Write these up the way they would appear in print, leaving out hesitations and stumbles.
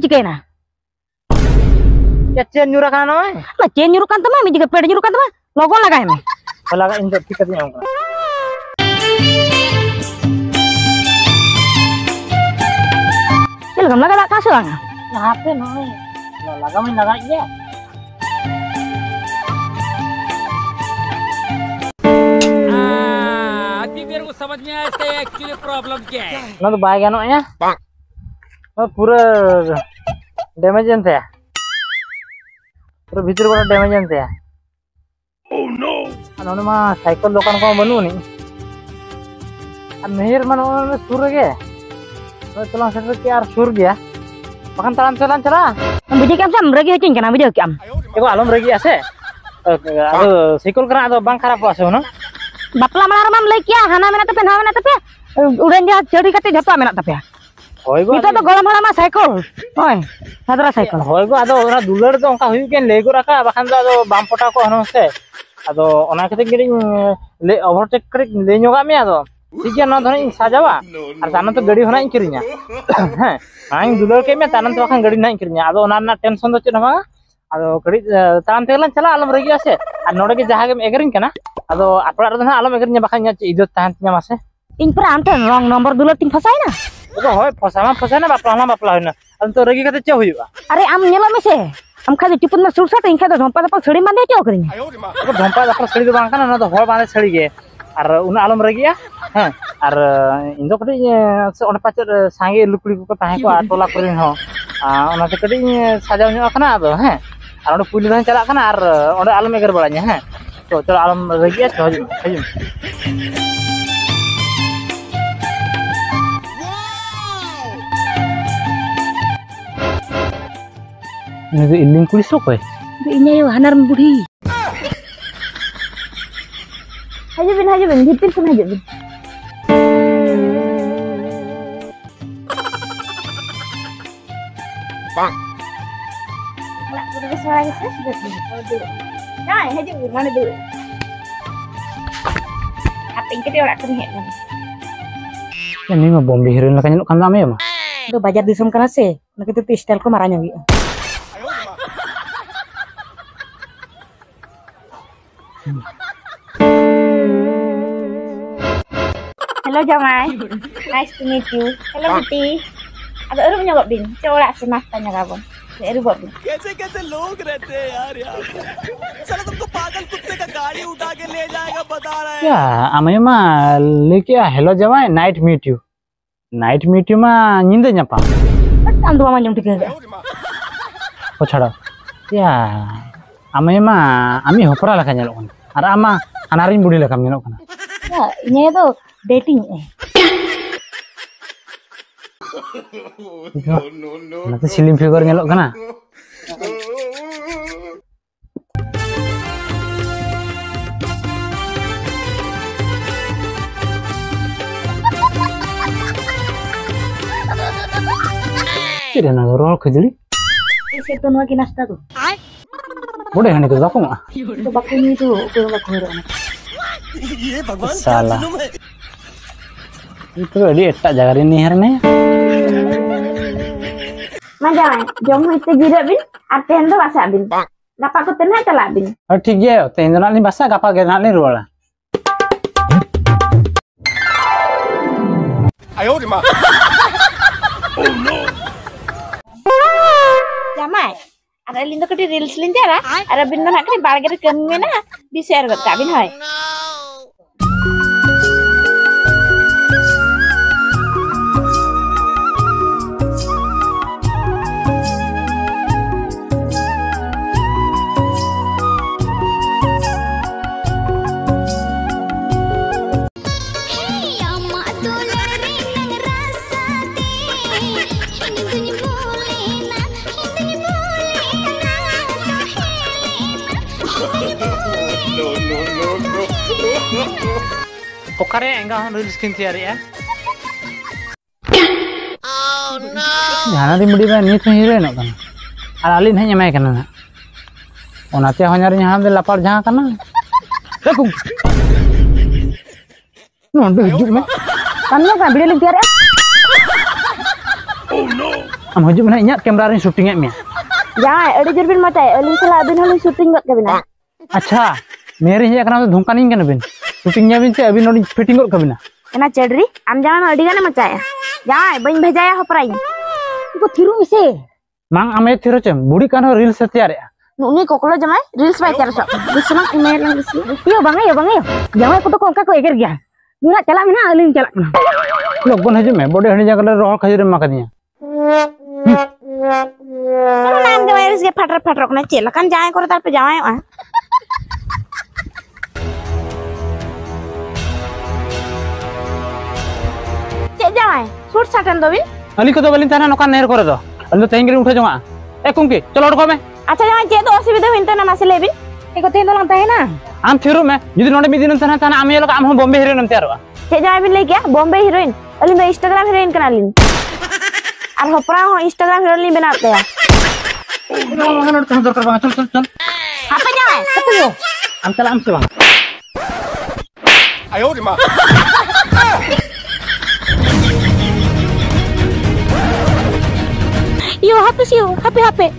चिकना क्या chain nyurah kana noy ना चेन nyuruh kan तमा मी juga पेड़ nyuruh kan तमा logo लगाए मैं लगा इन ठीक करते हैं चल हम लगा कहाँ से लगा यहाँ पे noy लगा मैं लगा ये अभी मेरे को समझ में आया इसका एक्चुअली प्रॉब्लम क्या है ना तो बाय गया नो या पूरा डैमेज जानते हैं पूरा भीतर बड़ा डैमेज जानते हैं ओह नो अनोने मा साइकिल दुकान को बनू नहीं अब मेहर मन उन्होंने सुर गए तो चला सर के यार सुर गया makan talan cera video cam sam ragi hacing kana video cam ego alom ragi ase ado sikul kena ado bang kharap ase ono bapla mana mam lay kya hana mena tapi udah dia ceri kate japa mena tapi hoy go itu to golam hana ma cycle hoy sadra cycle hoy go ado ora dular to onka huyu ken lego raka bakan do ado bam pota ko hano se ado ona kete giring le overtake krik le nyoga me ado ठीक है ना धोनी साजावा और तानन तो गाड़ी होना इंकिरिया हैं आइन दुलर के में तानन तो खान गाड़ी ना इंकिरिया आदो ओना ना टेंशन दो चेना आदो गाड़ी तान तेगलन चला आलम रगी आसे और नोडे के जहां के एगरिन कना आदो आपड़ा रे ना आलम एगरिन बाखा nya इज्जत तान nya मासे इन पर आंटे रॉन्ग नंबर दुलर तीन फसाई ना तो होय फसा ना बापला होना अब तो रगी कते चे हुआ अरे आम नेला में से हम खादे चिपुन में सुरसा इन खादे झोंपा दपा छड़ी माने के ओकरिन तो झोंपा दपा छड़ी दो बांका ना तो होय बांधे छड़ी गे और उना आलम रगिया हैं और इन दो कटी से ओने पाचर सांगे लुकड़ी को ताहे को टोला करिन हो ओना ते कटी साजाव ᱧᱚᱜ kana ado हैं और ओने पुली दान चला kana और ओने आलम एगर बड़ा냐 हैं तो चलो आलम रगिया तो हजू ini iling kulis kok ini yo hanar budi Haju bin, hitir pun haju bin. Bang. Nak beri suara ke saya sudah dulu. Nah, haju bin mana dulu? Apa yang kita orang kena hebat? Ini mah bom bihirin lah kanyut kan ramai mah. Itu bajar disum kana se, nak itu style ko marahnya gitu. Hello Jamai, nice to meet you. Hello Biti. Ada orang nyogok bin, coba semas tanya kawan. Ada buat bin. कैसे लोग रहते हैं यार साला तुमको पागल कुत्ते का गाड़ी उठा के ले जाएगा बता रहा है क्या हमें मां लेके हेलो जमाई नाइट मीट यू मां नींदे न्यापा Kan dua macam tiga. Oh छाड़ा या हमें मां आमी होपरा लखा nyalok kana ar ama anarin budi lekam nyalok kana Ya, ini itu dating nanti silim figure nyalok kana Tidak nak roll kejeli. Isi itu nuagi nasta tuh. Boleh kan itu baku mah? Itu bakunya itu kurang baku orang. ये भगवान Salah. Itu dia tak jaga ini hernya. Macam jom itu juga bin, artian tuh bahasa bin. Dapat aku tenang celak bin. Oh ठीक है, तेंजो नाली bahasa kapal ke नाली rola. आयो रे मां oh no Jamai, ada lindo keti reels linjara, ada bin nak keti barger kemana, bisa ergot kabin hai. Okare enggak reels kinti hari ya. Oh no. Jangan di mudi ban ni tu hero nak kan. Alin hanya mai kana. Onate hanyar nyahan de lapar jahan kana. Lakum. No, hidup me. Kan lo kan video link ya. Oh no am haju mana inyat kamera rin shooting at me. Jangan, ada jurbin mata. Alin salah abin halus shooting got kabina. Acha, mere hiya kana to dhongkaning kana bin. Shooting nya bin se abin nodi fitting got kabina. Kena cedri, am jangan adi gane macam ya. Jangan, bain bhejaya hoperai. Iku thiru mise. Mang ame thiro cem, budi kan ho reels setiar ya. Nuni kokolo jamai, reels baik cara sok. Bisma email lang bisi. Yo bang yo. Jangan aku tuh kongka ko eger gya. Duna chala mina alin chala mina. Logon haju me, bode hani jagale roh khajure makadiya. Kamu naam ke virus ke fatar kena cela kan jangan kau tapi jangan ah. Cek jangan, shoot satan dobin. Ali ko to balin tana nokan ner kore do. Ali to tengiri utha jonga. Kumki, chalo odko me. Acha jangan cek tu osibida hinta na masih lebih. Iko tuh hinta lang tahu na. Am thiru me, judi node midin tana am yelo am ho Bombay heroine am tiarwa. Cek jangan bin lagi ya, Bombay heroine. Alin do Instagram heroine kan alin. Ar hopra ho Instagram heroine bina ya. Chal. Apa jangan? Ketemu. Am chala am se bang. 哎呦我的妈！ Yo, HP sih, HP.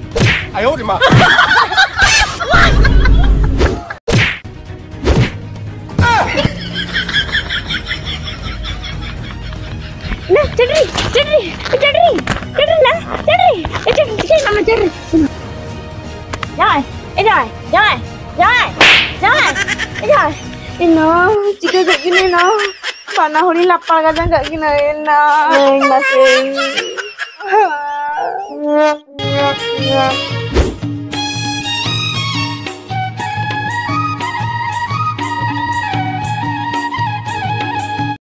哎呦我的妈！ Nah, cedri nah, cedri nama cedri. Jangan. Ino, jika kayak gini no, panah huli lapar kadang kayak gini enak. Masih.